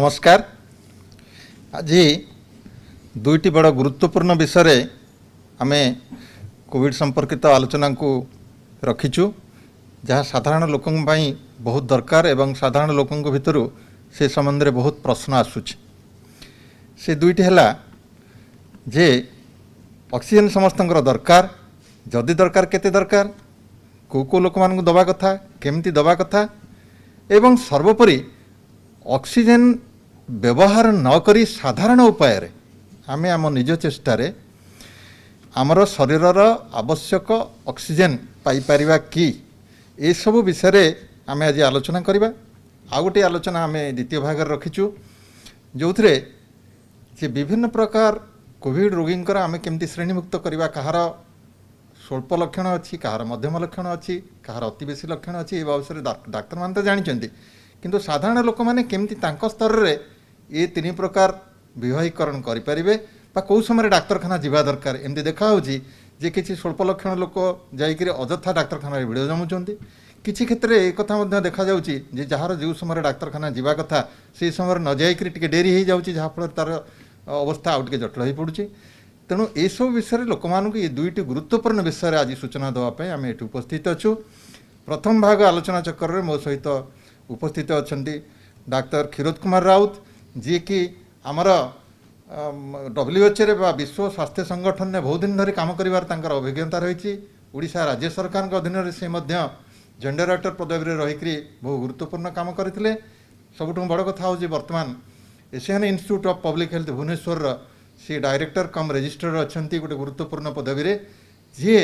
नमस्कार। आज दुईटी बड़ गुरुत्वपूर्ण विषय आम कोविड संपर्कित आलोचना को रखीचु जहाँ साधारण लोकों बहुत दरकार एवं साधारण लोकों भितर से संबंध में बहुत प्रश्न आसूची। से दुईटी है जे ऑक्सीजन समस्त दरकार जदि दरकार केते दरकार को लोक मान दबा कथा केमती दबा कथा एवं सर्वोपरि ऑक्सीजन व्यवहार न करी साधारण उपाय आमे आम निज चेष्टार आमर शरीरर आवश्यक ऑक्सीजन पाई परिबा कि ए सब विषय आमे आज आलोचना करिबा। आ गोटे आलोचना आमे द्वितीय भाग रखीचु जो थे जे विभिन्न प्रकार कोविड रोगींकर आमे केमती श्रेणीमुक्त करिबा कहार स्वल्प लक्षण अच्छी कहार मध्यम लक्षण अच्छी कहार अति बेसी लक्षण अच्छी ए विषय डाक्तर मान तो जानते किंतु साधारण लोक मैंने केमती तांको स्तर रे ये तीन प्रकार विवाहीकरण करें कौ समय डाक्तरखाना जावा दरकार एमती देखा जे किसी स्वल्प लक्षण लोक जाकर अजथा डाक्तरखाना भिड़ जमुंट किसी क्षेत्र में एक कथा देखा जे जार जो समय डाक्तरखाना जावा कथा से समय न जाकर टे डेरी हो जाऊँगी जहाँफल तार अवस्था आउ टे जटिल हो पड़ुची। तेणु ये सब विषय लोक मानक ये दुईटी गुरुत्वपूर्ण विषय आज सूचना देवाई आम ये उपस्थित अच्छु। प्रथम भाग आलोचना चक्कर में मो सहित उपस्थित अच्छा डाक्तर क्षीरोद कुमार राउत जी कि आमर WHO विश्व स्वास्थ्य संगठन ने बहुत दिन धरी काम कर अभिज्ञता रही। ओडिशा राज्य सरकार अधीन से जॉइंट डायरेक्टर पदवी में रहीकि बहुत गुरुत्वपूर्ण काम करते। सबुठ बड़ कथा हूँ बर्तमान Asian Institute of Public Health Bhubaneswar सी डायरेक्टर कम रजिस्ट्रार अच्छा गोटे गुरुत्वपूर्ण पदवी में जी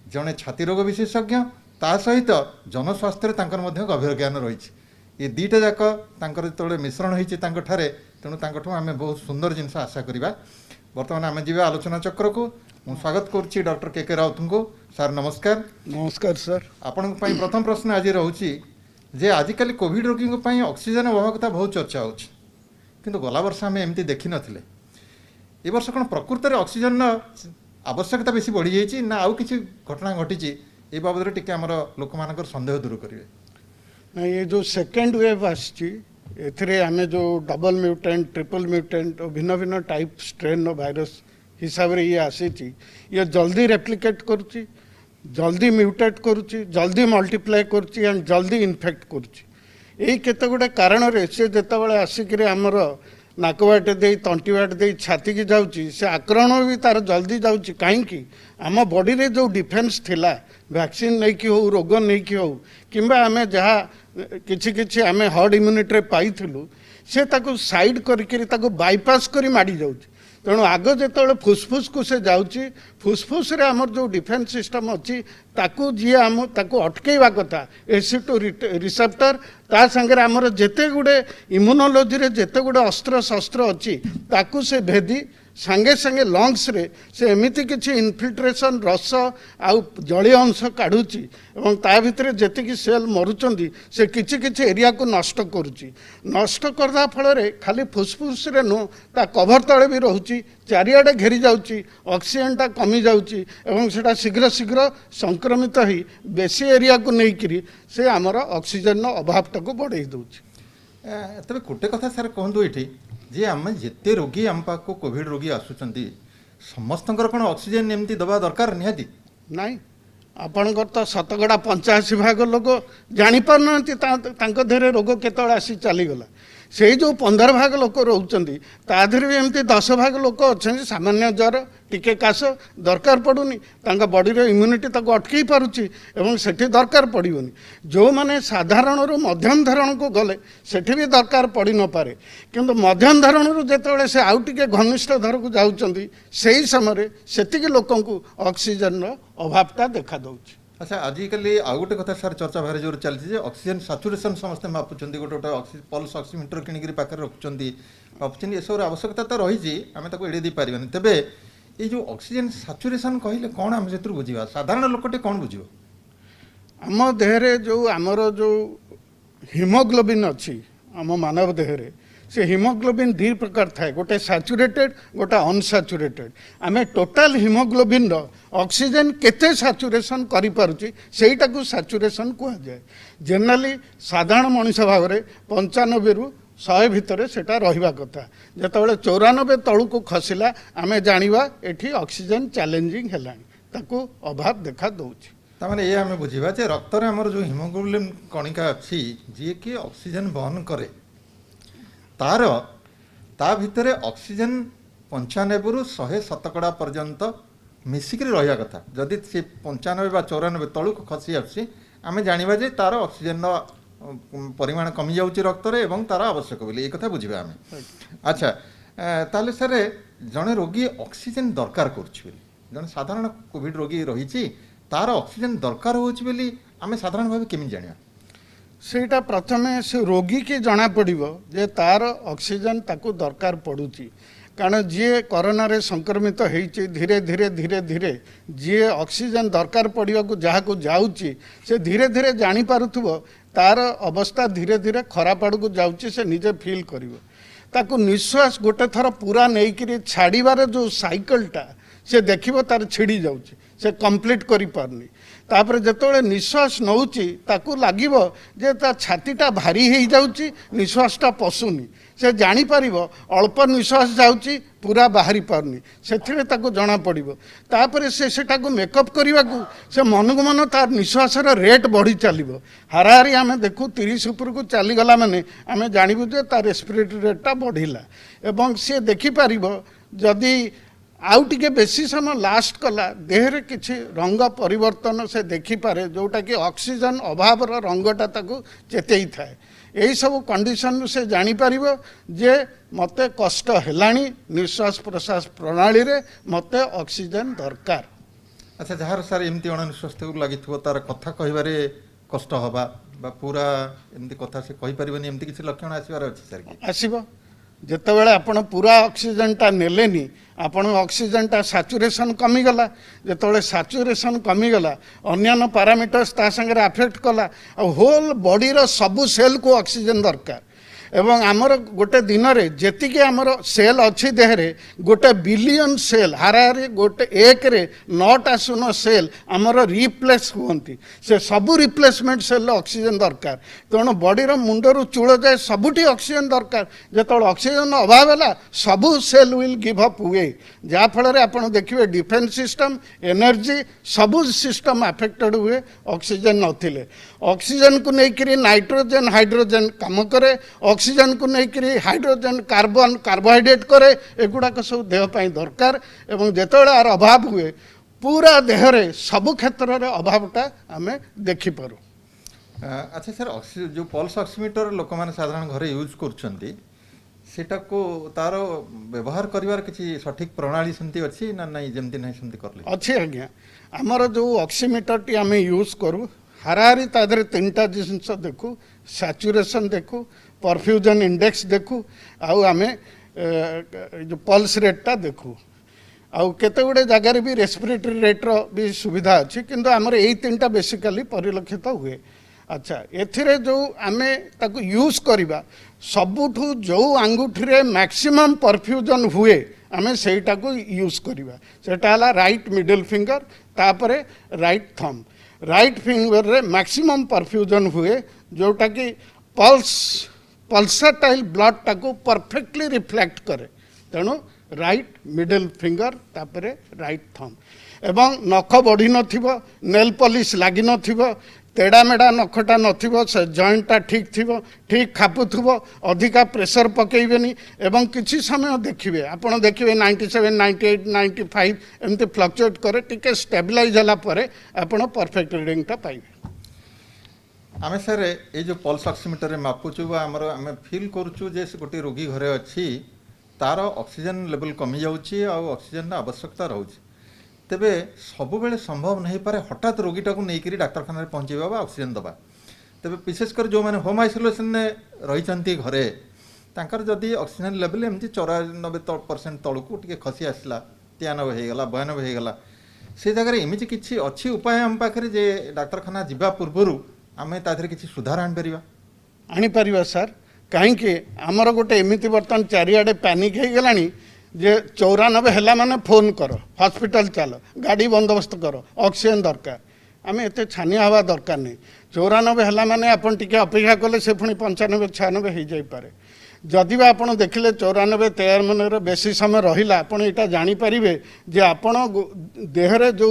जड़े छाती रोग विशेषज्ञ ता सहित जनस्वास्थ्य गभीर ज्ञान रही। ये दुईटा जाक जो मिश्रण होती तेणु आम बहुत सुंदर जिनस आशा करवा। बर्तमान आम जी आलोचना चक्र को स्वागत करुच्ची डॉक्टर के राउत को। सर नमस्कार। नमस्कार सर। आपण प्रथम प्रश्न आज रोचे जे आजिकल कोविड रोगी ऑक्सीजन अभाव कथा बहुत चर्चा हो किंतु गला वर्ष आम एमती देखी नथिले। ए वर्ष कौन प्रकृत में ऑक्सीजन आवश्यकता बेसी बढ़ी जाइए ना आउ किसी घटना घटी ए बाबद टिके आमर लोक मान सन्देह दूर करेंगे। ये जो सेकेंड वेव आसरे आम जो डबल म्यूटेंट ट्रिपल म्यूटेंट और भिन्न भिन्न टाइप स्ट्रेन वायरस हिसाब से ये आसी ये जल्दी रेप्लिकेट करुच्ची जल्दी म्यूटेट करुच्ची जल्दी मल्टीप्लाई करुच्ची एंड जल्दी इन्फेक्ट करुच्ची। यही केते गुडे कारण से जितेबाला आसिक आमर नाक बाटे दे तंटी बाटे दे छाती की जाऊँगी से आक्रमण भी तार जल्दी जाऊँगी कहीं आम बॉडी रे जो डिफेन्स थिला वैक्सीन नहीं कि हो रोग नहीं कि हो कि आम जहाँ किछि किछि आम हर्ड इम्यूनिटी पाई से ताको साइड करके बाईपास करी माड़ी जाऊँगी। तेणु आग जो फुसफुस को से जाऊँगी फुसफुस रे आमर जो डिफेन्स सिस्टम अच्छी ताकू जी आम ताकू अटकेवा कथा AC2 रिसेप्टर ता संगे आमर जेते गुड़े इम्यूनोलोजी रे जेते गुड़े अस्त्र शस्त्र अच्छी ताकू से भेदी संगे संगे लंग्स रे से एमिति किछि इनफिल्ट्रेशन रस आउ जलीय अंश काढ़ुची एवं ता भितर जेतिकी सेल मरुचंदी से किछि किछि एरिया को नष्ट करुची। नष्ट करदा फल रे खाली फुसफुस रे नो ता कभर तळे भी रहउची चारियाडे घेरी जाउची ऑक्सीजनटा कमी जाउची एवं सेटा शीघ्र शीघ्र संक्रमित ही बेसी एरिया को नहीं करी से आमर ऑक्सीजन अभावटा को बढ़ाई दउची। तबे गोटे कथा सर कहतु ये जे आम जिते रोगी आम पाक कोविड रोगी आसुचंती समस्त कौन ऑक्सीजन एमती दबा दरकार निहाती नाई आपणकर तो 85% लोक जापर ना देहरे रोग केत आसी चलीगला से जो 15% लोक रोचंती ताधर भी एमती 10% लोक अच्छा सामान्य ज्वर टिके काश दरकार पड़ूनी बॉडी रो इम्यूनिटी ताको अटकई पारुची एवं सेठी दरकार पड़ोनी। जो माने साधारण रो मध्यम धरण को गले सेठी भी दरकार पड़ी न पारे किंतु मध्यम धरण रो जेतेबेले से आउ टिके घनिष्ठ धर को जाउचंती सेही समय सेतिके लोकन को ऑक्सीजन रो अभावता देखा दउची। अच्छा आजिकल आउ गोटे कथा सर चर्चा भारी जोर चलती ऑक्सीजन सैचुरेशन समस्त मापुंट गोटे गोटे पल्स ऑक्सीमीटर किणिक पाखे रखुच्च मापुंट ये सब आवश्यकता तो रही आम एड़े दी पारे तेबे ये जो ऑक्सीजन सैचुरेशन कहले कौन आम से बुझा साधारण लोकटे कौन बुझ आम देहरे जो आमर जो हिमोग्लोबिन अच्छी आम मानव देहरे से हिमोग्लोबिन दी प्रकार थाए गोटे सैचुरेटेड गोटे अनसैचुरेटेड आम टोटाल हिमोग्लोबिन ऑक्सीजन केते सैचुरेशन करि पारुची सेटाको सैचुरेशन कहुए। जनरली साधारण मनुष्य भाव में 95 रु 100 भितर सेटा रहिबा कथा जेतेबेले 94 तळुको खसिला आमे जानिबा एठी ऑक्सीजन चैलेंजिंग हेलानी ताकू अभाव देखा दउछि तामाने ये आमे बुझिबा जे रक्त रे हमर जो हिमोग्लोबिन कणिका अछि जे कि ऑक्सीजन वहन करे तार ता भितरे ऑक्सीजन 95 रु 100 शतकड़ा पर्यंत मिसिक रहा कथा जदि से 95 बा 94 तलुक खसी आसी आमे जानिबा जे तार ऑक्सीजन परिमाण कमी जाउची रक्त रे एवं तार आवश्यक बोली ए कथा बुझिबा आमे अच्छा ताले सर जने रोगी ऑक्सीजन दरकार करछि बोली जने साधारण कोविड रोगी रहिछि तार ऑक्सीजन दरकार होछि बोली आमे साधारण भाबे केमि जानिया सेटा प्रथमे से रोगी के जना पड़िबो जे तार ऑक्सीजन ताकू दरकार पड़ुची कारण जी कोरोना रे संक्रमित होइछि धीरे धीरे धीरे धीरे जी ऑक्सीजन दरकार पड़िया को जहाँ को जाउची से धीरे धीरे जानी पारुथबो तार अवस्था धीरे धीरे खराब आड़ को जाउची से निजे फील करिवो ताकू निश्वास गोटे थर पूरा नहीं करी छाड़ीबार जो साइकिलटा से देखिबो तार छिड़ी जाउची से कंप्लीट करि पारनी तापर जेतोले निश्वास नउची ताकू लागिबो जे ता छातीटा भारी हेई जाउची निश्वासटा पसुनी से जानी पारिबो अल्प निश्वास जाउची पूरा बाहरी पारनी सेथिरे ताकू जना पड़िबो तापर से सेटाकू मेकअप करिवाकू से मनकु मन तार निश्वासर रेट बढ़ी चलिबो हाराहारी आमे देखू 30 ऊपर को चली गला माने आमे जानिबु जे तार रेस्पिरेटरी रेटटा बढ़िला एवं से देखि पारिबो जदी आउ टिके बेसी समय लास्ट कला देहरे किछि रंग परिवर्तन से देखिपारे जोटा कि ऑक्सीजन अभाव रंगटा ताकू चेतई थाए यही सब कंडीशन से जानी पारिबो जे मते कष्ट हेलाणी निश्वास प्रश्वास प्रणाली रे मते ऑक्सीजन दरकार अच्छा जहाँ सर एमती अणनिश्वास लगी तार कथा कहबारे कष्ट हवा बा पूरा एमती कथा से कहि परिबनी एमती किछि लक्षण आसीबार अछि सर कि आसीबो जेतेबेले आपण पूरा ऑक्सीजनटा नेलेनी आपण ऑक्सीजनटा सैचुरेशन कमीगला जेतेबेले सैचुरेशन कमीगला अन्यान्य पैरामीटर्स ता संगे अफेक्ट कला होल बॉडी रो सबु सेल को ऑक्सीजन दरकार एवं आमर गोटे दिन में जेतिक आमर सेल अच्छी देहरे गोटे बिलियन सेल हाराहारी गोटे एक रे 9टा शून्य सेल आमर रिप्लेस हुंती से सबू रिप्लेसमेंट सेल ऑक्सीजन दरकार तेणु बॉडीर मुंडरू चूल जाए सबुठी ऑक्सीजन दरकार जो ऑक्सीजन अभाव है सबू सेल विल गिव अप हुए जहाँफल आप देखिए डिफेन्स सिस्टम एनर्जी सबू सिस्टम अफेक्टेड हुए ऑक्सीजन नथिले ऑक्सीजन को लेकर नाइट्रोजन हाइड्रोजन काम करे ऑक्सीजन को लेकर हाइड्रोजन कार्बन कार्बोहाइड्रेट करे एगुड़ाक सब देहपाई दरकार एवं जितेबाला यार अभाव हुए पूरा देहरे सबु क्षेत्र में अभावटा आम देखिपारू। अच्छा सर जो पल्स ऑक्सीमीटर लोक मैंने साधारण घरे यूज कर को तार व्यवहार करिवार किसी सठिक प्रणाली सेमती अच्छी ना नहीं जमती नहीं सेमती करले अच्छी आज्ञा आमर जो ऑक्सीमीटर टी आम यूज करूँ हाराहारी तादरे 3टा जिनस देखू सैचुरेशन देखू परफ्यूजन इंडेक्स देखू आउ आमे जो पल्स रेटटा देखू आउ केते गुडे जगार भी रेस्पिरेटरी रेट्र भी सुविधा अच्छी किंतु आमर यही 3टा बेसिकली परिलक्षित हुए। अच्छा एथिरे जो आमे ताकू यूज करिबा सबुठू जो आंगुठी रे मैक्सिमम परफ्यूजन हुए आमे सेटा को यूज करिबा सेटा हला राइट मिडिल फिंगर तापरे राइट थंब राइट फिंगर रे मैक्सिमम परफ्यूजन हुए जोटा कि पल्सटाइल ब्लड टाको परफेक्टली रिफ्लेक्ट करे तेणु राइट मिडिल फिंगर तापरे राइट थंब एवं नख बढ़ी नथिबो नेल पॉलिश लागी नथिबो तेड़ा मेड़ा नखटा नथिबो से जॉइंटटा ठीक थिबो ठीक खापुथबो अधिका प्रेशर पकेइबेनी एवं किछि समय देखिबे आपण देखिबे 97 98 95 एमते फ्लक्चुएट करे टिके स्टेबलाइज होला परे आपण परफेक्ट रीडिंगटा पाइबे। आमे सर ये जो पल्स ऑक्सीमीटर मापुचु बा हमर आमे फील करूचु जे गोटे रोगी घरे अछि तार ऑक्सीजन लेवल कमी जाउची आ ऑक्सीजन आवश्यकता रहउची तेबे सब बेले संभव नहीं पारे हठात रोगीटा को नहीं करी डाक्तरखाना पहुँचेबा बा ऑक्सीजन दबा तेबे विशेषकर जो मैंने होम आइसोलेशन रही घरे तांकर जदि ऑक्सीजन लेवल एमती 94% तलू टे खसी आसला 93 होगा 92 होगा से जगह एमती किसी अच्छी उपाय आम पाखे जे डाक्तरखाना जावा पूर्वर आम तादेह किसी सुधार आनीपर सार कहीं आमर गोटे एमती बर्तमान चारिआडे पैनिक हो गलानी जे 94 है माने फोन कर हॉस्पिटल चल गाड़ी बंदोबस्त कर ऑक्सीजन दरकार आम एत छानिया हवा दरकार नहीं 94 है माने आपन टिके अपेक्षा कले से पुणी 95 96 हो जाए जदि बा आपण देखिले 94-93 बेसी समय रहिला आपण एटा जानि परिबे जे आपण देहरे जो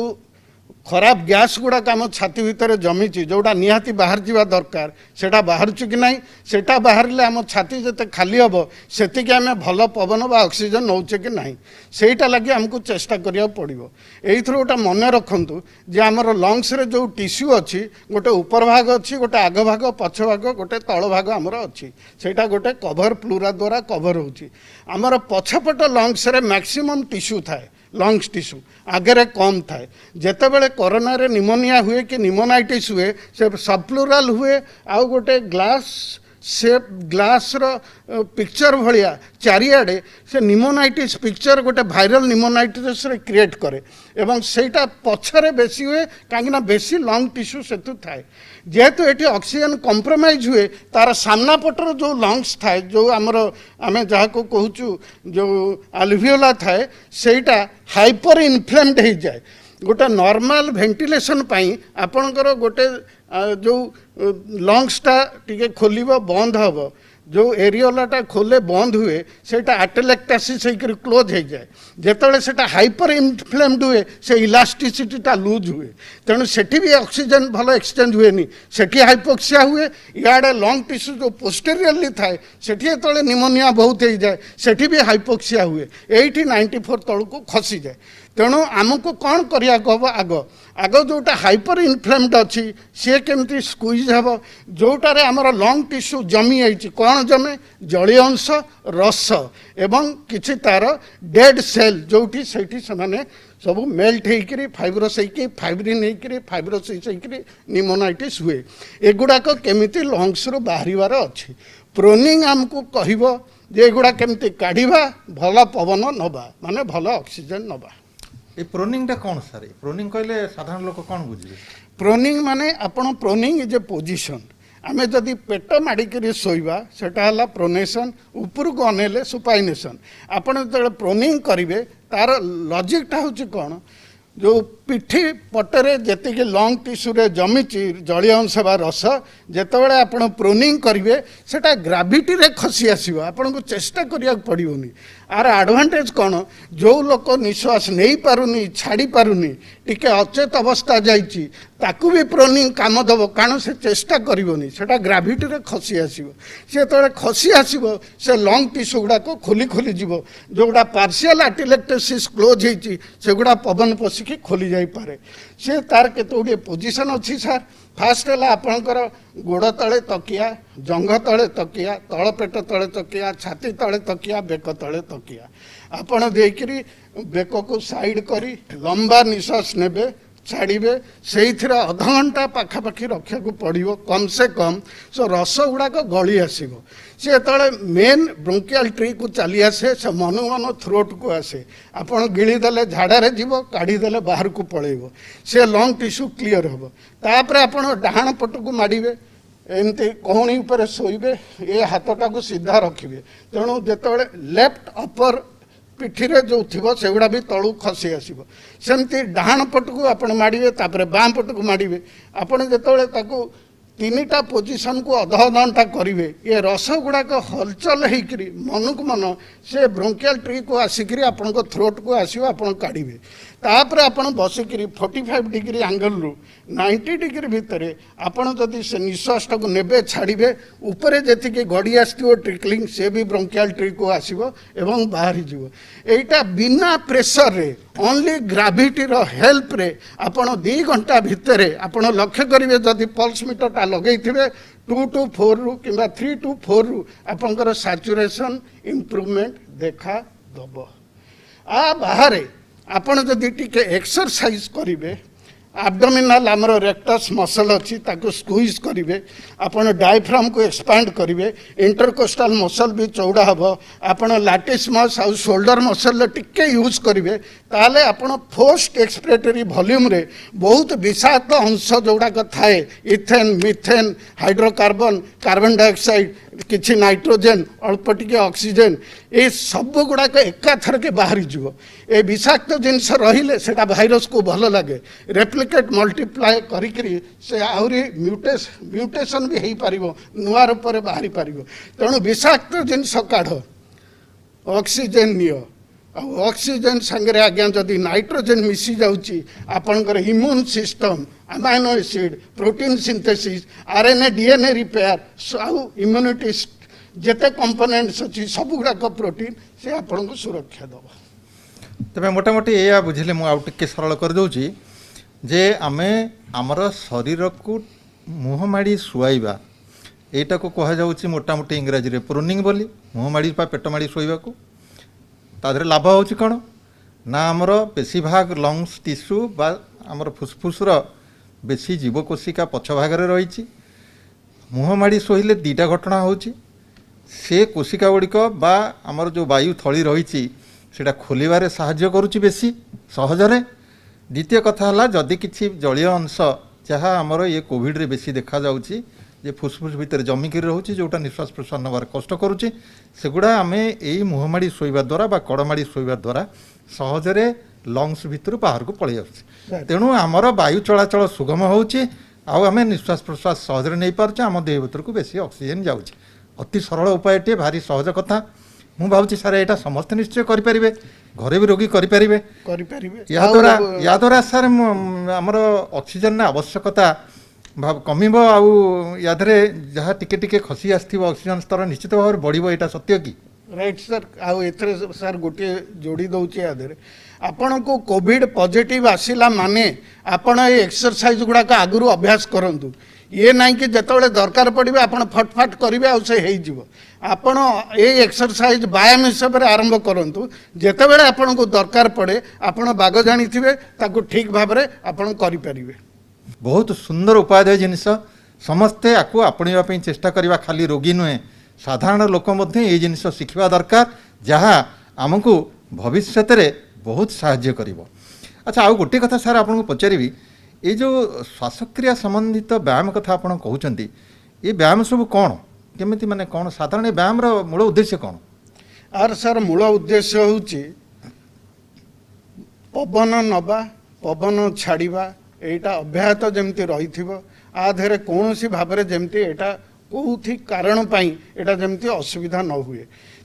खराब गैस गुड़ाक आम छाती भितर जमीची जोटा निहाती बाहर जावा दरकार सेटा बाहर कि ना सेटा बाहर आम छाती जिते खाली हम से आम भल पवन बा ऑक्सीजन नौचे कि ना सेटा लगे आमको चेष्टा करिया पड़िबो। एइथरो गोटा मन रखंतु जे आमर लंग्स रे जो टिश्यू अच्छी गोटे ऊपर भाग अच्छी गोटे आग भाग पछ भाग गोटे तल भाग आमर अच्छी सेटा गोटे कभर प्लूरा द्वारा कभर होची आमर पछपट लंग्स रे मैक्सिमम टिश्यू थाए लंग्स टिश्यू आगे कम थाए जेतेबेले कोरोना रे निमोनिया हुए कि निमोनाइटिस हुए से सबप्लूराल हुए आउ गोटे ग्लास से ग्लास रो पिक्चर भलिया चारिआडे से निमोनाइटिस पिक्चर गोटे भाइरल निमोनाइटिस रे क्रिएट करे एवं सेटा पछरे बेसी हुए कांगिना बेसी लंग टिश्यू सेतु थाए जेहेतु एटी ऑक्सीजन कॉम्प्रोमाइज हुए तार सामना पटर जो लंग्स थाए जो आमर आमे जहा को कहूचु जो अल्वियोला थाए सेटा हाइपर इन्फ्लेम्ड हो जाए गोटे नॉर्मल वेंटिलेशन पाई आपणकर गोटे जो लंग्सटा टिके खोलिबो बंद हबो जो एरियोलाटा खोले बंद हुए सेटा आटेलेक्टासिस होकर क्लोज हो जाए जेतेबेले सेटा हाइपर इन्फ्लेम्ड हुए से इलास्टिसिटीटा लूज हुए तेणु सेठी भी ऑक्सीजन भल एक्सचेंज हुए नहीं सेठी हाइपोक्सिया हुए इआडे लंग टिश्यू जो पोस्टेरियरली थाए सेठी जेतेबेले निमोनिया बहुत हो जाए सेठी भी हाइपोक्सिया हुए 94 तलू खसी जाए तेणु आमको कौन करिया हम आग आग जोटा हाइपर इन्फ्लेम्ड अच्छी सी केमती स्क्वीज हे जोटार आमर लंग टिश्यू जमी जाइए कौन जमे जलीय अंश रस एवं किछि तार डेड सेल जोटी सेठी से सब मेल्ट होकर फाइब्रोस फाइब्रिन होकर फाइब्रोसिस होकर निमोनाइटिस हुए एगुड़ाक केमिति लंग्स रू बाहर अच्छी प्रोनिंग आमको कहब जे एगुड़ा केमिति काढ़ा भल पवन नवा माने भल ऑक्सीजन नवा ये प्रोनिंग कौन सर प्रोनिंग कहले साधारण लोक कौन बुझे प्रोनिंग माने आपण प्रोनिंग इज ए पोजिशन आमे जदि पेट माड़िकी शोवा सेटा प्रोनेसन ऊपर को अनेले सुपाइनेसन आपण जो प्रोनिंग करेंगे तार लॉजिकटा हूँ कौन जो पिठी पटरे जी लंग टिश्यू रे जमीची जलीय अंश बा रस जितेबाला आपण प्रोनिंग करेंगे सेटा ग्राविटी रे खसी आसो आपन को चेष्टा करिया पड़ोनी आर एडवांटेज कौन जो लोक निश्वास नहीं पारुनी छाड़ी पारुनी टिके अचेत अवस्था जाइची ताकू भी प्रोनिंग काम दब कारण से चेष्टा करिवनी सेटा ग्राविटी रे खसी आसीबो से तळे खसी आसीबो से लंग टिश्यू गुडा को खोली खोली जीवो जोगुडा पार्शियल आर्टिलेक्टोसिस क्लोज हेची सेगुडा पवन पसिकी खोली जाई पारे से तार केते गुडे पोजीशन अछि सर फास्ट है आपणकर गोड़ तले तकिया जंघ तले तकिया तल पेट तले तकिया छाती तले तकिया बेक तले तकिया आपण देकरी बेक को साइड करी लंबा निश्वास नेबे छाड़े से अध घंटा पाखापाखि रखा पड़ो कम से कम सो रस गुड़ाक गली आसो सी जो मेन ब्रोंकियल ट्री को चली आसे से मन मन थ्रोट को आसे आपड़ गिड़ीदे झाड़े जीव काढ़ीदे बाहर को पलैब से लंग टिश्यू क्लीयर हम तापर आप डाहाण पट को माड़े एमती कहुणी पर शोबे ये हाथटा को सीधा रखिए तेणु जो लेफ्ट अपर पिठी रे जो थी सेगुड़ा भी तलू खसी आसो सेमती डाहाण पट को आप माड़े तापर बाँ पट को माड़े आपड़ जो तीनटा पोजिशन को अध घंटा करेंगे ये रस गुड़ाक हलचल होकर मन को मन से ब्रोंकियल ट्री को आसिक आपण थ्रोट को आसो आप काढ़े तापर आप बसिक 45 डिग्री एंगल रु 90 डिग्री भितर आपड़ जदि से निश्वास को नेबे छाड़े ऊपर जी गड़ी आसो ट्रिकलिंग से भी ब्रोंकियल ट्री को आसो एवं बाहरी जीव एटा बिना प्रेशर रे ओनली ग्राविटी रो हेल्प रे आपण 2 घंटा भितर आपण लक्ष्य करेंगे जदि पल्स मीटरटा लगे 2 to 4 रु कि 3 to 4 रु आपंकर सैचुरेशन इम्प्रूवमेंट देखा दब आ बाहर आपण जदि टिके एक्सरसाइज करेंगे एब्डोमिनल आमर रेक्टस मसल अच्छी ताको स्क्वीज करेंगे आपण डायफ्राम को एक्सपांड करेंगे इंटरकोस्टल मसल भी चौड़ा हम आपण लैटिस मस आउ शोल्डर मसल टिके यूज करेंगे ताले आपण फोर्स्ड एक्सपिरेटरी वॉल्यूम रे बहुत विषाक्त अंश जोड़ाक थाए ethane methane hydrocarbon carbon dioxide किछि नाइट्रोजेन अल्प टिके ऑक्सीजन ए सब गुड़ाक एकाथर के बाहरी जीव ए विषाक्त जिनस रहिले सेटा भाइरस को भल लगे रेप्लिकेट मल्टीप्लाए करिकरी से आहुरी म्यूटेशन भी हेई पारिबो नुआ रूप रे बाहरी पारिबो तेणु विषाक्त जिनस काढ ऑक्सीजन नियो ऑक्सीजन संगे आज्ञा जदि नाइट्रोजेन मिसी जाउची आपनकर immune system amino acid protein synthesis RNA DNA repair आउ इम्यूनिटी जेते कंपोनेंट्स अच्छी सब गुड़ाक प्रोटीन से आपन को सुरक्षा दब तेज मोटामोटी या बुझे मुझे आउ टे सरल कर दूची जे आमे आमर शरीर को मुह माड़ी शुआइबा एटा को कह जाउची मोटामोटी इंग्राजी रे प्रूनिंग बोली मुह माड़ी पा पेट माड़ी शोइबा को तादरे लाभ होची कौन ना आमर बेसी भाग लंग्स टिश्यू बा आमर फुसफुसर बेसी जीवकोशिका पछ भागरे रही मुह माड़ी शोइले दीटा घटना होची से कोशिका गुड़िक बा आमर जो वायु थली रही सेटा खोलिबारे साहाय्य करुची बेसी सहजरे द्वितीय कथा है जदि किसी जलीय अंश जहाँ आमर ये कोविड रे बेसी देखा जाउची जे फुसफुस भितर जमिकी रोचे जोटा निश्वास प्रश्वास नबार कष्ट करुचे सेगुड़ा आम यही मुहमाड़ी शोइबा द्वारा बा कड़माड़ी शोइबा द्वारा सहजरे लंग्स भितर बाहर को पलि आसुचे तेणु आमर वायु चलाचल सुगम होउची आउ आम निश्वास प्रश्वास सहजरे नहीं पारुचे आम देह भीतर को बेसी ऑक्सीजन जाउची अति सरल उपायटे भारी सहज कथा मु भावुची सार यहाँ समस्ते निश्चय करें घरे भी रोगी करें या द्वारा सार आमर ऑक्सीजन आवश्यकता भाव कमिब आउ यादरे जहाँ टिके टिके खसी आसथिबो ऑक्सीजन स्तर निश्चित भाव बढ़िबो एटा सत्य की राइट सर आउ एथरे सर गोटे जोड़ी दउचे यादरे आपण को कोविड पॉजिटिव आसिला माने आपण ए एक्सरसाइज गुड़ाक आगुरु अभ्यास करंतु ये नहीं कि जिते दरकार पड़े आप फटफाट करेंगे आउ से हो आपण ए एक्सरसाइज व्यायाम हिसाब से आरंभ करूँ जिते आपन को दरकार पड़े आपण बाग जानी ताकू ठीक भाव में आपन करें बहुत सुंदर उपादेय जिनिस समस्ते आपको आपणा चेष्टा करवा खाली रोगी नुहे साधारण लोक ये जिनिस शिखा दरकार जहाँ आमको भविष्य में बहुत साहाय्य करिवो। अच्छा आउ गोटे कथा सार आपको पचारि ये जो श्वासक्रिया संबंधित व्यायाम कथा आप कहते ये व्यायाम सब कौन केमिति माने कौन साधारण व्यायाम मूल उद्देश्य कौन आर सर मूल उद्देश्य हूँ पवन नवा पवन छाड़ा एटा अभ्याहत जमती रही आधे कौन सी भाव में जमती एटा कौथि कारण पाई एटा जमती असुविधा न हुए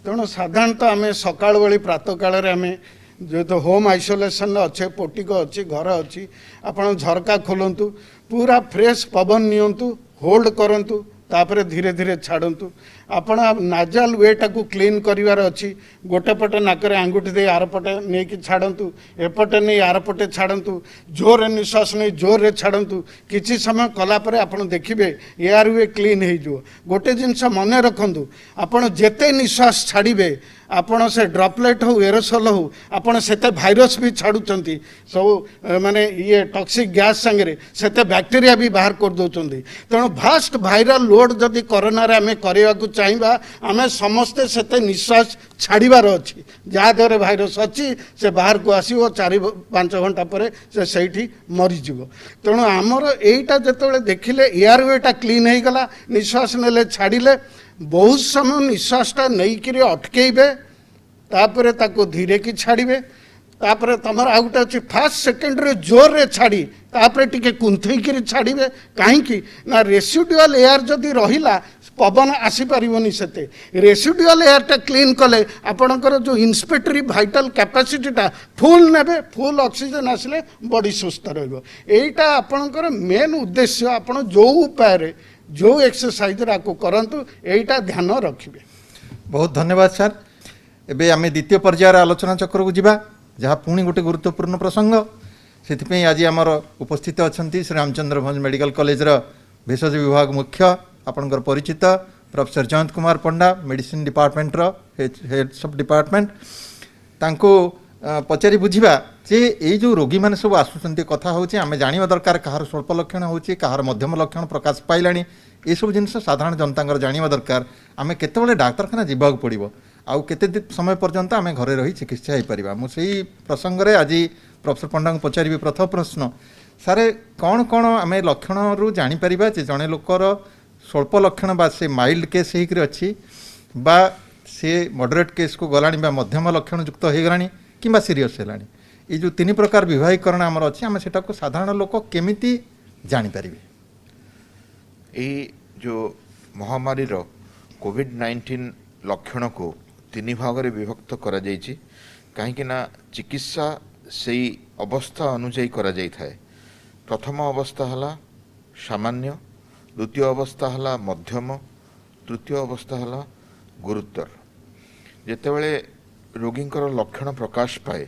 तेणु साधारणतः आम सकाल बेली प्रातः काल आम जो तो होम आइसोलेशन अच्छे पोटिक अच्छी घर अच्छी आपड़ झरका खोलतु पूरा फ्रेश पवन नियंतु होल्ड करंतु तापरे धीरे धीरे छाड़तु आपण नाजाल वेटा को क्लीन करिवार अच्छी गोटे पटे नाकरे आंगुठी दे आर पटे नहीं कि छाड़तु एपटे नहीं आर पटे छाड़तु जोर निश्वास नहीं जोर रे छाड़तु किछि समय कला परे आपण देखिबे एयर वे क्लीन हो जो गोटे जिनस मन रखंतु आपण जेते निश्वास छाड़िबे आपण से ड्रॉपलेट हो एरोसोल हो आपण सेते भाइरस भी छाड़ुचंती सब माने ये टॉक्सिक गैस संगे सेते बैक्टीरिया भी बाहर कर दउचंती तेणु भास्ट भाइरल लोड जदि कोरोना रे आमे करिवा को चाहिबा आमे समस्ते सेते निश्वास छाड़ीबार अछि जहाँ द्वारा भाइरस अच्छी से बाहर को आसीबो 4-5 घंटा पर से सहीठी मरी जीवो तेणु आमर एटा जतबेले देखिले एयर वेटा क्लीन हो गला निश्वास नेले छाड़िले बहुत समय निश्वासटा नहीं कि अटकेबे तापरे ताको धीरे की छाड़िबे तापरे तमर आ गोटे अच्छी फास्ट सेकेंड रे जोर रे छाड़ी तापरे टिके कुंथई करी छाड़िबे काहेकि ना रेसिडुअल एयर जदि रहिला पवन आसी पारिबनी सेते रेसिडुअल एयरटा क्लीन कले आपणकर जो इंस्पेक्टरी भाइटल कैपेसिटीटा फुल नेबे फुल ऑक्सीजन आसिले बॉडी सुस्थ रहइबो एटा आपणकर मेन उद्देश्य आपण जो उपाय रे जो एक्सरसाइज आपको करंतु एटा ध्यान रखिबे। बहुत धन्यवाद सर एबे आमे द्वितीय पर्यायर आलोचना चक्र को जिबा जहाँ पुणी गोटे गुरुत्वपूर्ण प्रसंग से आज आमर उपस्थित अच्छा श्री रामचंद्र भंज मेडिकल कॉलेज भेषज विभाग मुख्य आपणकर परिचित professor Jayant Kumar Panda medicine department heads of department तांको पचारि बुझा जे ये जो रोगी मैंने सब आसुंच कथा हूँ आम जाना दरकार कहार स्वल्प लक्षण हो कहार मध्यम लक्षण प्रकाश पाइला ये सब जिन साधारण जनता जाना दरकार आम केतबेले डाक्तरखाना जावाक पड़ो आउ केते समय पर्यंत आम घरे रही चिकित्सा हो पार मुझे प्रसंग में आज प्रोफेसर पंडा को पचारि प्रथम प्रश्न सारे कौन कौन आम लक्षण रू जापर जे जड़े लोकर स्वल्प लक्षण बा से माइल्ड केस होकर अच्छी बा से मॉडरेट केस को गलानी बा मध्यम लक्षण युक्त हो गलानी कि सीरीयस है ये जो तीन प्रकार विवाहीकरण आमर अच्छी आम सेटा को साधारण लोक केमिति जानीपर ये जो महामारी कोविड-19 लक्षण को तीन भाग में विभक्त करा जाइछि कहीं ना चिकित्सा से अवस्था अनुଯାयी करा जाई थाए। प्रथम अवस्था हला सामान्य, द्वितीय अवस्था हला मध्यम, तृतीय अवस्था हला गुरुतर। जेतेबेले रोगींकर लक्षण प्रकाश पाए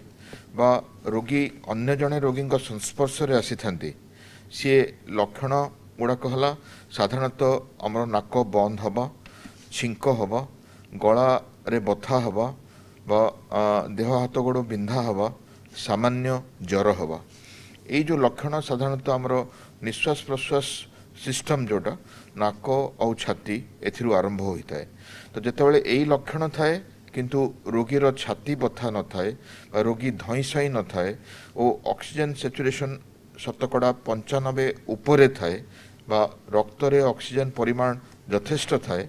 बा रोगी अन्य जड़े रोगी संस्पर्श रे आसी थांती सी लक्षण गुड़ाक हला साधारणतः आमर नाक बंद हवा, छिंक हवा, गला रे बथा हवा बा देह हाथ गोड़ बिंधा हवा, सामान्य ज्वर हवा। ये जो लक्षण साधारणतः आमर निश्वास प्रश्वास सिस्टम जोटा नाक और छाती एथिरु आरंभ होता है। तो जितेबाला यही लक्षण थाए किंतु रोगीर छाती बथा न थाए बा रोगी धई सई न थाए और ऑक्सीजन सैचुरेशन शतकड़ा 95 उपरे थाए बा रक्त रे ऑक्सीजन परिमाण यथेष्ट थाए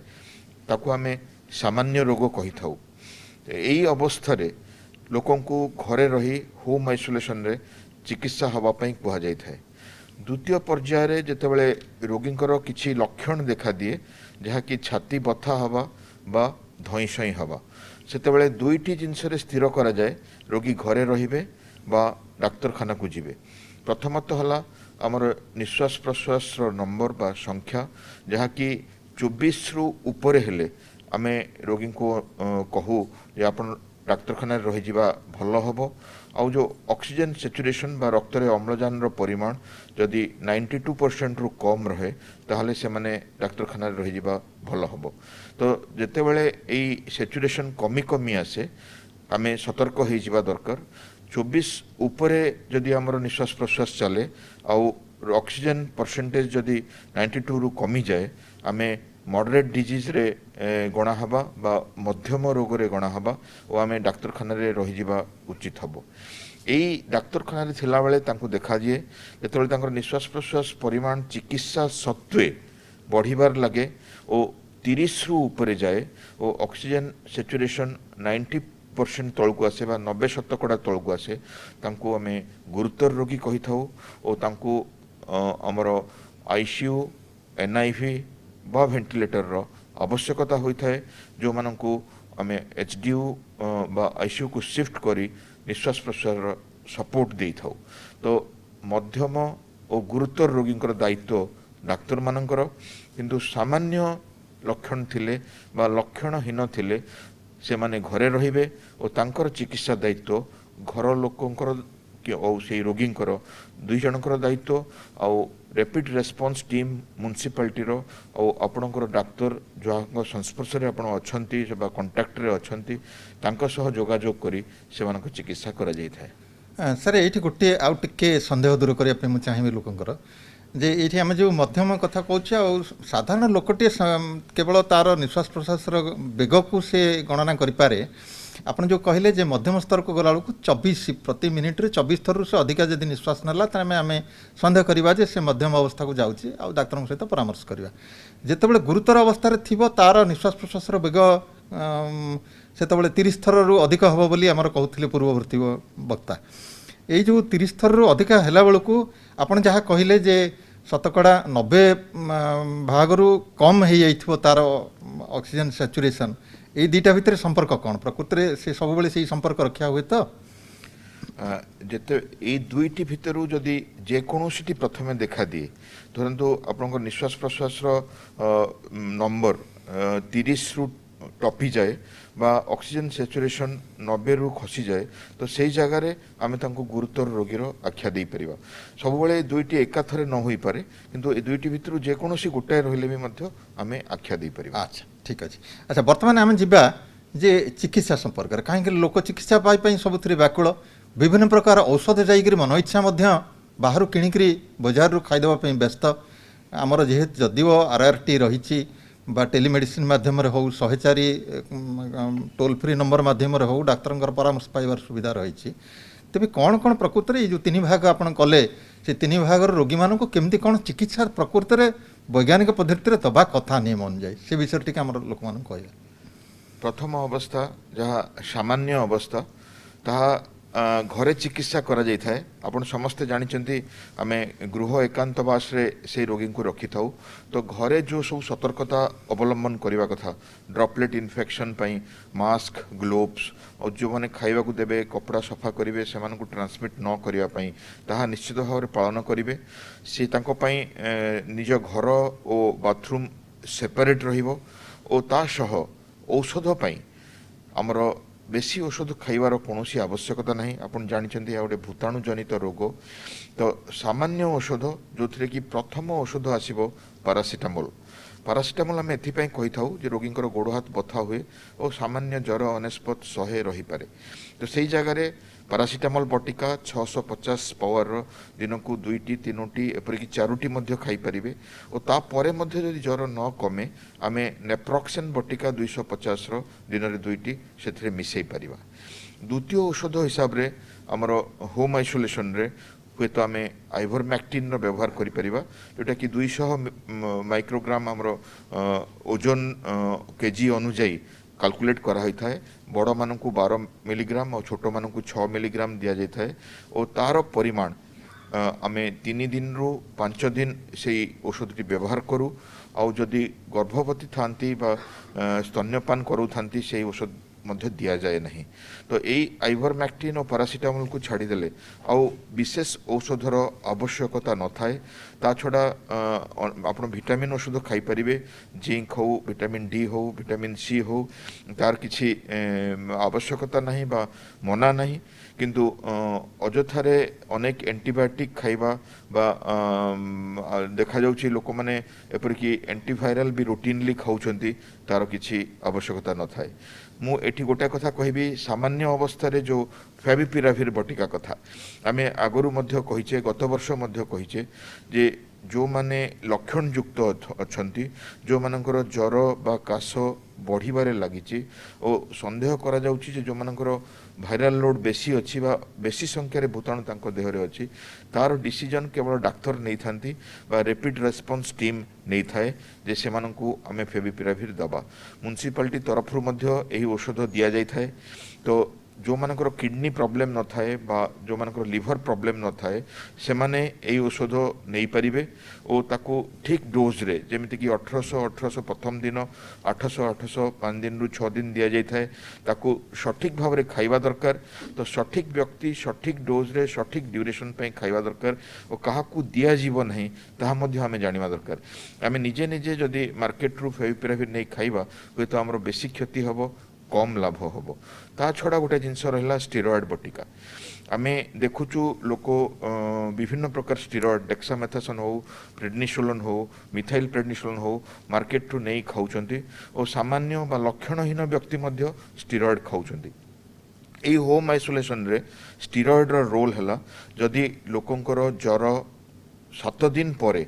ताकू आमे सामान्य रोग कही थाउ। यही अवस्था रे लोकों को घरे रही होम आइसोलेशन रे चिकित्सा हवा पई कुहा जाय थाए। द्वितीय पर्याय रे जेतेबेले रोगींकर किछि लक्षण देखा दिए जहा कि छाती बथा हवा बा धई सई हवा सेतेबेले दुईटी जिनस रे स्थिर करा जाए रोगी घरे रहिबे बा डाक्तरखाना को जिबे। प्रथमतः हला आमर निश्वास प्रश्वास नंबर बा संख्या जहा कि 24 रु ऊपर हेले आमे रोगी को कहू जे आपण डाक्तरखाना रही जिबा भल हबो। आउ जो ऑक्सीजन सैचुरेशन बा रक्त रे अम्लजान रो परिमाण जदि 92% रु कम रहे ताहले से माने डाक्तरखाना रही जिबा भल हबो। तो जेतेबेले एई सैचुरेशन कमी कमी आसे आमे सतर्क हो जिबा दरकार। 24 उपरे जदि हमर निश्वास प्रश्वास चले आउ ऑक्सीजन परसेंटेज जदि 92 रु कमी जाए आमे मॉडरेट डिजीज रे गणा हबा बा मध्यम रोग रे गणा हबा और आमे डाक्तरखाना रे रही जिबा उचित हबो। एई डाक्तरखाना रे थिला बेले तांको देखा दिए जेतेबेले तांकर निश्वास प्रश्वास परिमाण चिकित्सा सत्वे बढ़िबार लगे और 30 रु ऊपर जाए और ऑक्सीजन सैचुरेशन 90% तलकू आसे बा 90% तलकू आसे तांको आमे गुरुतर रोगी कही थाउ और तांको हमर आईसीयू एनआईवी बा वेंटिलेटर रो आवश्यकता होता है जो मानकू आमे एचडीयू बा आईसीयू को शिफ्ट करी निश्वास प्रश्वास सपोर्ट दे थाउ। तो मध्यम और गुरुतर रोगींकर दायित्व डाक्तर मानकर किंतु सामान्य लक्षण थिले बा लक्षणहीन थिले से माने घरे रहिबे और तांकर चिकित्सा दायित्व घर लोकंकर और से रोगींकर दुई जनकर दायित्व आउ रैपिड रेस्पॉन्स टीम म्युनिसिपालिटी रो और आपणकर डाक्तर जो संस्पर्श रे आपण अछंती बा कांटेक्ट रे अछंती तांका सह जोगाजोग करी से मानक चिकित्सा करा जाय थाए। सर ये गोटे आउ टिके संदेह दूर करने मुझे चाहिए लोकंर जे ये आम जो मध्यम कथा कहूँ साधारण लोकटे केवल तार निश्वास प्रश्वास बेग को से गणना करें आप जो कहले जे मध्यम स्तर को गला बेलू 24 प्रति मिनिट रे 24 थर से अधिक जदि निश्वास नाला तेज आम सन्देह करवा जे से मध्यम अवस्था को जाऊँगी आ डाक्तर सहित परामर्श करवा। जितेबाला गुरुतर अवस्था थिबो तार निश्वास प्रश्वास बेग से 30 थर रु अधिक हम बोली आमर कहते पूर्ववर्ती वक्ता ये जो 30 थर रु अधिक है बेलू आपड़ जहाँ कहले जे शतकड़ा 90 भागरू कम हो जाइथिबो तार ऑक्सीजन सैचुरेशन ये दुईटा भितर संपर्क कौन प्रकृति से सब बेले से संपर्क रखा हुए तो जेते ये दुईटी भितरु जदि जेकोसी प्रथमे देखा दिए धरतु आपन निश्वास प्रश्वास नंबर 30 रु टपी जाए बा ऑक्सीजन सैचुरेशन 90 रु खसी जाए तो सही जगार आम गुरुतर रोगीर आख्या दे पारिबा। सब बेले दुईटी एकाथरे न होई पारे किंतु ए दुईटी भितरु जेकोसी गोटाए रहिले भी मध्य आमे आख्या दे पारिबा। अच्छा ठीक अच्छे। अच्छा बर्तमान आम जा जे चिकित्सा संपर्क में कहीं लोक चिकित्सा पाई सबुथ व्याकुल विभिन्न प्रकार औषध जाकर मन इच्छा बाहर किणिक बजार रू खाईदेवाई व्यस्त आमर जेहेतु जदिव RRT रही टेलीमेडिसिन माध्यम हो 104 टोल फ्री नंबर माध्यम हो डाक्तर परामर्श पाइबार सुविधा रही तेज कौन कौन प्रकृति में जो तीन भाग आप कले से तीन भाग रोगी मानक केमती कौन चिकित्सा प्रकृति में ବୈଜ୍ଞାନିକ ପଦ୍ଧତିରେ ଦେବା କଥା ନିୟମ ଅନୁଯାୟୀ ସେ ବିଷୟରେ ଟିକେ ଆମର ଲୋକମାନଙ୍କୁ କହିବା। ପ୍ରଥମ ଅବସ୍ଥା ଯାହା ସାମାନ୍ୟ ଅବସ୍ଥା ତାହା ଘରେ ଚିକିତ୍ସା କରାଯାଇଥାଏ। ଆପଣ ସମସ୍ତେ ଜାଣିଛନ୍ତି ଆମେ ଗୃହ ଏକାନ୍ତବାସରେ ସେଇ ରୋଗୀଙ୍କୁ ରଖିଥାଉ। ତ ଘରେ ଯେଉଁ ସବୁ ସତର୍କତା ଅବଲମ୍ବନ କରିବା କଥା, ଡ୍ରପଲେଟ୍ ଇନଫେକ୍ସନ୍ ପାଇଁ ମାସ୍କ, ଗ୍ଲୋଭ୍ସ, ଆଉ ଯେଉଁମାନେ ଖାଇବାକୁ ଦେବେ କପଡ଼ା ସଫା କରିବେ ସେମାନଙ୍କୁ ଟ୍ରାନ୍ସମିଟ୍ ନ କରିବା ପାଇଁ ତାହା ନିଶ୍ଚିତ ଭାବରେ ପାଳନ କରିବେ। ସେ ତାଙ୍କ ପାଇଁ ନିଜ ଘର ଓ ବାଥରୁମ୍ ସେପାରେଟ୍ ରହିବ ଓ ତା ସହ ଔଷଧ ପାଇଁ ଆମର ବେଶୀ ଔଷଧ ଖାଇବାର କୌଣସି ଆବଶ୍ୟକତା ନାହିଁ। ଆପଣ ଜାଣିଛନ୍ତି ଏହା ଗୋଟେ ଭୂତାଣୁ ଜନିତ ରୋଗ। ତ ସାମାନ୍ୟ ଔଷଧ ଯେଉଁଥିରେ କି ପ୍ରଥମ ଔଷଧ ଆସିବ ପାରାସିଟାମୋଲ୍। ପାରାସିଟାମୋଲ୍ ଆମେ ଏଥିପାଇଁ କହିଥାଉ ଯେ ରୋଗୀଙ୍କର ଗୋଡ଼ ହାତ ବଥା ହୁଏ ଓ ସାମାନ୍ୟ ଜ୍ୱର ଅନେସ୍ପତ 100 ରହିପାରେ। ତ ସେଇ ଜାଗାରେ ପାରାସିଟାମୋଲ୍ ବଟିକା 650 ପାୱାରର ଦିନକୁ 2ଟି 3ଟି ଏପରିକି 4ଟି ମଧ୍ୟ ଖାଇପାରିବେ ଓ ତାପରେ ମଧ୍ୟ ଯଦି ଜ୍ୱର ନ କମେ ଆମେ ନେପ୍ରୋକ୍ସେନ୍ ବଟିକା 250ର ଦିନରେ 2ଟି ସେଥିରେ ମିଶାଇ ପାରିବା। ଦ୍ୱିତୀୟ ଔଷଧ ହିସାବରେ ଆମର ହୋମ୍ ଆଇସୋଲେସନ୍ରେ ହୁଏତ ଆମେ ଆଇଭରମ୍ୟାକ୍ଟିନ୍ର ବ୍ୟବହାର କରିପାରିବା, ଯେଉଁଟାକି 200 ମାଇକ୍ରୋଗ୍ରାମ ଆମର ଓଜନ କେଜି ଅନୁଯାୟୀ କାଲକୁଲେଟ୍ କରାହୋଇଥାଏ। ବଡ଼ମାନଙ୍କୁ 12 ମିଲିଗ୍ରାମ ଆଉ ଛୋଟମାନଙ୍କୁ 6 ମିଲିଗ୍ରାମ ଦିଆଯାଇଥାଏ ଓ ତା'ର ପରିମାଣ ଆମେ 3 ଦିନରୁ 5 ଦିନ ସେଇ ଔଷଧଟି ବ୍ୟବହାର କରୁ। ଆଉ ଯଦି ଗର୍ଭବତୀ ଥାନ୍ତି ବା ସ୍ତନ୍ୟପାନ କରୁଥାନ୍ତି ସେଇ ଔଷଧ ମଧ୍ୟ ଦିଆଯାଏ ନାହିଁ। ତ ଏଇ ଆଇଭରମ୍ୟାକ୍ଟିନ୍ ଓ ପାରାସିଟାମୋଲ୍କୁ ଛାଡ଼ିଦେଲେ ଆଉ ବିଶେଷ ଔଷଧର ଆବଶ୍ୟକତା ନଥାଏ। ତା ଛଡ଼ା ଆପଣ ଭିଟାମିନ୍ ଔଷଧ ଖାଇପାରିବେ, ଜିଙ୍କ ହେଉ, ଭିଟାମିନ୍ ଡି ହେଉ, ଭିଟାମିନ୍ ସି ହେଉ, ତାର କିଛି ଆବଶ୍ୟକତା ନାହିଁ ବା ମନା ନାହିଁ। କିନ୍ତୁ ଅଯଥାରେ ଅନେକ ଆଣ୍ଟିବାୟୋଟିକ୍ ଖାଇବା ବା ଦେଖାଯାଉଛି ଲୋକମାନେ ଏପରିକି ଆଣ୍ଟିଭାଇରାଲ ବି ରୁଟିନଲି ଖାଉଛନ୍ତି, ତାର କିଛି ଆବଶ୍ୟକତା ନଥାଏ। ମୁଁ ଏଠି ଗୋଟେ କଥା କହିବି, ସାମାନ୍ୟ ଅବସ୍ଥାରେ ଯେଉଁ ଫ୍ୟାଭିପିରାଭିର ବଟିକା କଥା ଆମେ ଆଗରୁ ମଧ୍ୟ କହିଛେ, ଗତ ବର୍ଷ ମଧ୍ୟ କହିଛେ ଯେ ଯେଉଁମାନେ ଲକ୍ଷଣଯୁକ୍ତ ଅଛନ୍ତି, ଯେଉଁମାନଙ୍କର ଜ୍ୱର ବା କାଶ ବଢ଼ିବାରେ ଲାଗିଛି ଓ ସନ୍ଦେହ କରାଯାଉଛି ଯେ ଯେଉଁମାନଙ୍କର ଭାଇରାଲ ଲୋଡ୍ ବେଶୀ ଅଛି ବା ବେଶୀ ସଂଖ୍ୟାରେ ଭୂତାଣୁ ତାଙ୍କ ଦେହରେ ଅଛି, ତାର ଡିସିଜନ୍ କେବଳ ଡାକ୍ତର ନେଇଥାନ୍ତି ବା ରେପିଡ୍ ରେସ୍ପନ୍ସ ଟିମ୍ ନେଇଥାଏ ଯେ ସେମାନଙ୍କୁ ଆମେ ଫେଭିପିରାଭିର ଦେବା। ମ୍ୟୁନିସିପାଲିଟି ତରଫରୁ ମଧ୍ୟ ଏହି ଔଷଧ ଦିଆଯାଇଥାଏ। ତ ଯେଉଁମାନଙ୍କର କିଡ଼ନୀ ପ୍ରୋବ୍ଲେମ୍ ନଥାଏ ବା ଯେଉଁମାନଙ୍କର ଲିଭର ପ୍ରୋବ୍ଲେମ୍ ନଥାଏ ସେମାନେ ଏହି ଔଷଧ ନେଇପାରିବେ ଓ ତାକୁ ଠିକ୍ ଡୋଜ୍ରେ, ଯେମିତିକି 1800 ପ୍ରଥମ ଦିନ, 800 5 ଦିନରୁ 6 ଦିନ ଦିଆଯାଇଥାଏ, ତାକୁ ସଠିକ୍ ଭାବରେ ଖାଇବା ଦରକାର। ତ ସଠିକ୍ ବ୍ୟକ୍ତି ସଠିକ୍ ଡୋଜ୍ରେ ସଠିକ୍ ଡ୍ୟୁରେସନ୍ ପାଇଁ ଖାଇବା ଦରକାର ଓ କାହାକୁ ଦିଆଯିବ ନାହିଁ ତାହା ମଧ୍ୟ ଆମେ ଜାଣିବା ଦରକାର। ଆମେ ନିଜେ ନିଜେ ଯଦି ମାର୍କେଟରୁ ଫେଭିପିରାଭିର ନେଇ ଖାଇବା ହୁଏତ ଆମର ବେଶୀ କ୍ଷତି ହେବ, କମ୍ ଲାଭ ହେବ। ତା ଛଡ଼ା ଗୋଟେ ଜିନିଷ ରହିଲା ଷ୍ଟିରଏଡ୍ ବଟିକା। ଆମେ ଦେଖୁଛୁ ଲୋକ ବିଭିନ୍ନ ପ୍ରକାର ଷ୍ଟିରଏଡ୍, ଡେକ୍ସାମେଥାସୋନ୍ ହେଉ, ପ୍ରେଡନିସୋଲୋନ୍ ହେଉ, ମିଥାଇଲ୍ ପ୍ରେଡନିସୋଲୋନ୍ ହେଉ ମାର୍କେଟରୁ ନେଇ ଖାଉଛନ୍ତି ଓ ସାମାନ୍ୟ ବା ଲକ୍ଷଣହୀନ ବ୍ୟକ୍ତି ମଧ୍ୟ ଷ୍ଟିରଏଡ୍ ଖାଉଛନ୍ତି। ଏଇ ହୋମ୍ ଆଇସୋଲେସନ୍ରେ ଷ୍ଟିରଏଡ୍ର ରୋଲ୍ ହେଲା, ଯଦି ଲୋକଙ୍କର ଜ୍ୱର 7 ଦିନ ପରେ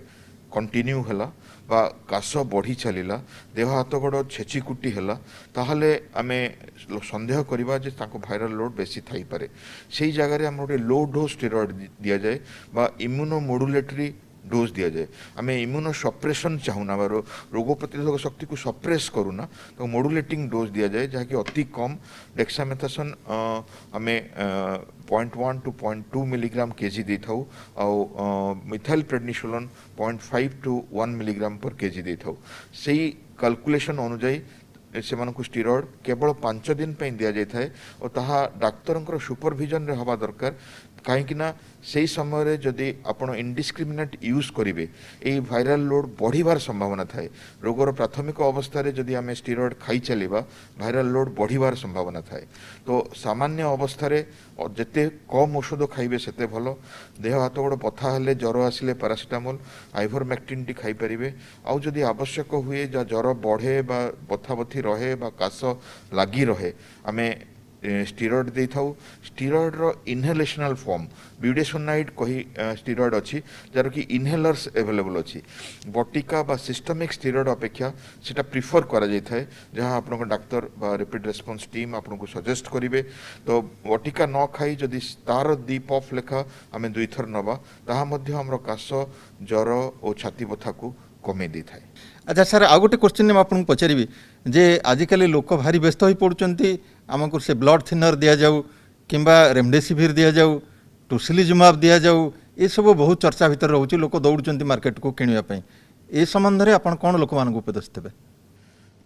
କଣ୍ଟିନ୍ୟୁ ହେଲା ବା କାଶ ବଢ଼ି ଚାଲିଲା, ଦେହ ହାତ ଗୋଡ଼ ଛେଚିକୁଟି ହେଲା, ତାହେଲେ ଆମେ ସନ୍ଦେହ କରିବା ଯେ ତାଙ୍କ ଭାଇରାଲ ଲୋଡ୍ ବେଶୀ ଥାଇପାରେ। ସେଇ ଜାଗାରେ ଆମର ଗୋଟେ ଲୋ ଡୋଜ୍ ଷ୍ଟିରଏଡ୍ ଦିଆଯାଏ ବା ଇମ୍ୟୁନୋ ମଡୁଲେଟରୀ ଡୋଜ୍ ଦିଆଯାଏ। ଆମେ ଇମ୍ୟୁନୋ ସପ୍ରେସନ୍ ଚାହୁଁନା ବା ରୋଗ ପ୍ରତିରୋଧକ ଶକ୍ତିକୁ ସପ୍ରେସ୍ କରୁନା, ତ ମଡୁଲେଟିଂ ଡୋଜ୍ ଦିଆଯାଏ ଯାହାକି ଅତି କମ୍। ଡେକ୍ସାମେଥାସୋନ୍ ଆମେ 0.1 to 0.2 ମିଲିଗ୍ରାମ କେଜି ଦେଇଥାଉ ଆଉ methyl prednisolone 0.5 to 1 milligram per KG ଦେଇଥାଉ। ସେଇ କାଲକୁଲେସନ୍ ଅନୁଯାୟୀ ସେମାନଙ୍କୁ ଷ୍ଟିରଏଡ୍ କେବଳ 5 ଦିନ ପାଇଁ ଦିଆଯାଇଥାଏ ଓ ତାହା ଡାକ୍ତରଙ୍କର ସୁପରଭିଜନରେ ହେବା ଦରକାର। କାହିଁକି ନା ସେହି ସମୟରେ ଯଦି ଆପଣ ଇନଡିସ୍କ୍ରିମିନେଟ୍ ୟୁଜ୍ କରିବେ ଏହି ଭାଇରାଲ ଲୋଡ୍ ବଢ଼ିବାର ସମ୍ଭାବନା ଥାଏ। ରୋଗର ପ୍ରାଥମିକ ଅବସ୍ଥାରେ ଯଦି ଆମେ ଷ୍ଟିରଏଡ୍ ଖାଇ ଚାଲିବା ଭାଇରାଲ ଲୋଡ୍ ବଢ଼ିବାର ସମ୍ଭାବନା ଥାଏ। ତ ସାମାନ୍ୟ ଅବସ୍ଥାରେ ଯେତେ କମ୍ ଔଷଧ ଖାଇବେ ସେତେ ଭଲ। ଦେହ ହାତ ଗୋଡ଼ ବଥା ହେଲେ, ଜ୍ୱର ଆସିଲେ ପାରାସିଟାମୋଲ୍, ଆଇଭରମ୍ୟାକ୍ଟିନ୍ଟି ଖାଇପାରିବେ। ଆଉ ଯଦି ଆବଶ୍ୟକ ହୁଏ ଯା ଜ୍ୱର ବଢ଼େ ବା ବଥାବଥି ରହେ ବା କାଶ ଲାଗି ରହେ ଆମେ ଷ୍ଟିରଏଡ୍ ଦେଇଥାଉ। ଷ୍ଟିରଏଡ୍ର ଇନହେଲେସନାଲ୍ ଫର୍ମ ବ୍ୟୁଡେସୋନାଇଡ୍ କହି ଷ୍ଟିରଏଡ୍ ଅଛି, ଯାହାର କି ଇନହେଲର୍ସ ଏଭେଲେବଲ୍ ଅଛି। ବଟିକା ବା ସିଷ୍ଟମିକ୍ ଷ୍ଟିରଏଡ୍ ଅପେକ୍ଷା ସେଇଟା ପ୍ରିଫର୍ କରାଯାଇଥାଏ, ଯାହା ଆପଣଙ୍କ ଡାକ୍ତର ବା ରେପିଡ୍ ରେସ୍ପନ୍ସ ଟିମ୍ ଆପଣଙ୍କୁ ସଜେଷ୍ଟ କରିବେ। ତ ବଟିକା ନ ଖାଇ ଯଦି ତାର 2 ପଫ୍ ଲେଖା ଆମେ 2 ଥର ନେବା, ତାହା ମଧ୍ୟ ଆମର କାଶ, ଜ୍ୱର ଓ ଛାତି ବଥାକୁ कमे दी थाए। अच्छा सर आ गोटे क्वेश्चन मैं आपको पचारि जे आजिकल लोक भारी व्यस्त हो पड़ुंट आमको से ब्लड थिनर दि जाऊ कि रेमडेसिविर दि जाऊ टुसिलिजुमाब दि जाऊ ये सब बहुत चर्चा भितर रोचे लोक दौड़ मार्केट को किणापी ए संबंध में आप कौन लोक मान उपदेश देवे?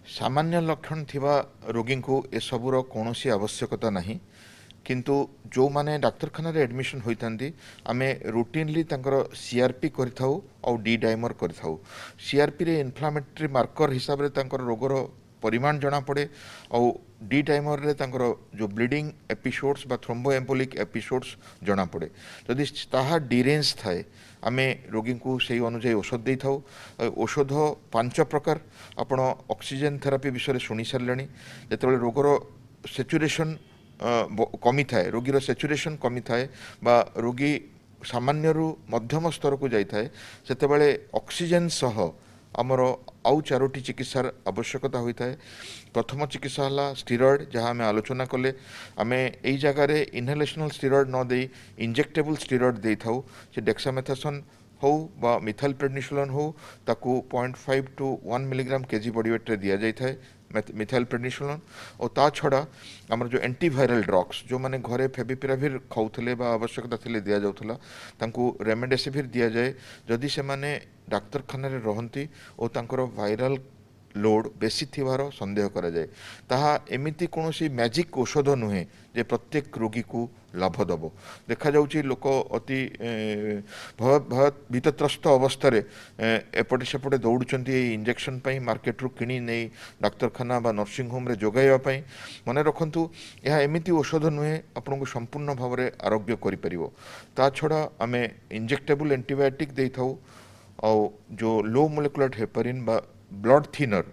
सामान्य लक्षण थिबा रोगी को ए सबुर कौन सी आवश्यकता नहीं किंतु जो माने डाक्तरखाना रे एडमिशन होइतांती आमे रूटीनली तांकर सीआरपी करिथाउ और डी डाइमर करिथाउ। सीआरपी रे इन्फ्लामेटरी मार्कर हिसाब रे तांकर रोगर परिमाण जना पड़े और डी डाइमर रे तांकर जो ब्लीडिंग एपिसोड्स बा थ्रोम्बोएम्बोलिक एपिसोड्स जना पड़े। जदि ताहा डिरेंज थाए आमे रोगी को से अनुसार औषध दे था। औषध 5 प्रकार आपण ऑक्सीजन थेरापी विषय शुणी सारे जो रोगर सेचुरेशन कमी थाए रोगीर सेचुरेशन कमी थाए बा रोगी सामान्य मध्यम स्तर को जाई थाए सेतेबेले ऑक्सीजन सह आमर आउ 4टी चिकित्सार आवश्यकता होता है। प्रथम चिकित्सा है स्टीरॉयड जहाँ आम आलोचना कले आम यही जगार इनहेलेशनल स्टीरॉयड न दे इंजेक्टेबल स्टीरॉयड दे था से डेक्सामेथासोन हो बा मिथाइल प्रेडनिसोलोन हो ताकू 0.5 to 1 milligram KG body weight रे दिया जाता है मिथाइल प्रेडनिसोलोन। और ता छड़ा आमर जो एंटीवायरल ड्रग्स जो माने घरे फेविपिराविर खाऊले बा आवश्यकता थिले दिया जाउथला तांकू रेमडेसिविर दिया जाए जदि से माने डाक्तरखाना रे रहंती और तांकर वायरल लोड बेसी थिवार संदेह करा जाए। ताहा एमिति कोनोसी मैजिक औषध नुहे जे प्रत्येक रोगी को लाभ दब। देखा जाउची लोक अति भीतत्रस्त अवस्था एपटे सेपटे दौड़ुचंती इंजेक्शन पाई मार्केट रू किणी नहीं डाक्तरखाना बा नर्सिंग होम रे जोगाइबा पाई। मने रखंतु यह एमिति औषध नुहे आपनको संपूर्ण भाव में आरोग्य करि परिबो। ता छड़ा आमे इंजेक्टेबल एंटीबायोटिक देई थाउ और जो लो मोलेकुलर हेपारिन बा ब्लड थिनर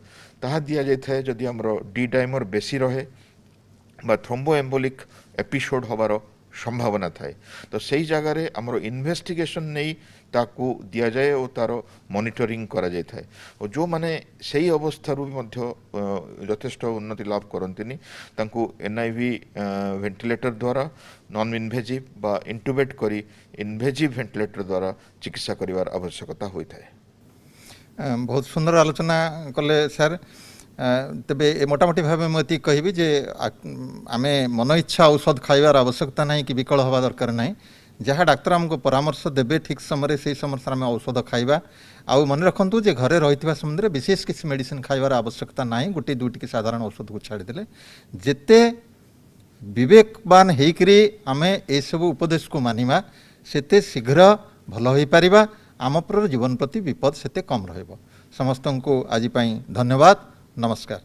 ताहा दिया जाता है जदि आमर डी डाइमर बेसी रहे बा थ्रोम्बोएम्बोलिक एपिसोड हबार संभावना थाए तो सही जगार आमर इन्वेस्टिगेशन नहीं ताकू दिया जाए और तार मॉनिटरिंग करा जाए थाए। और जो माने सही अवस्था यथेष्ट उन्नति लाभ करंतिनी तांकू एनआईवी वेंटिलेटर द्वारा नॉन इनवेजिव बा इंटुबेट करी इनवेजिव वेंटिलेटर द्वारा चिकित्सा करिवार आवश्यकता होता है। बहुत सुंदर आलोचना कले सर। तेबे मोटामोटी भाव मुझे कहबी जे आमे मन इच्छा औषध खाइबार आवश्यकता नहीं कि विकल हवा दरकार नहीं जहाँ डाक्तर आमको परामर्श देबे ठीक समय से समय आम औषध खाइबा आउ मन रखु जे घरे रही समय विशेष किसी मेडिसिन खाइबार आवश्यकता नहीं गोटे दुईटी साधारण औषध को छाड़ीदे जेते विवेकवान होकरी आमे ए सब उपदेश को मानिबा सेते शीघ्र भल हो पारिबा आमपर जीवन प्रति विपद सेते कम रहिबो। समस्त को आज धन्यवाद। नमस्कार।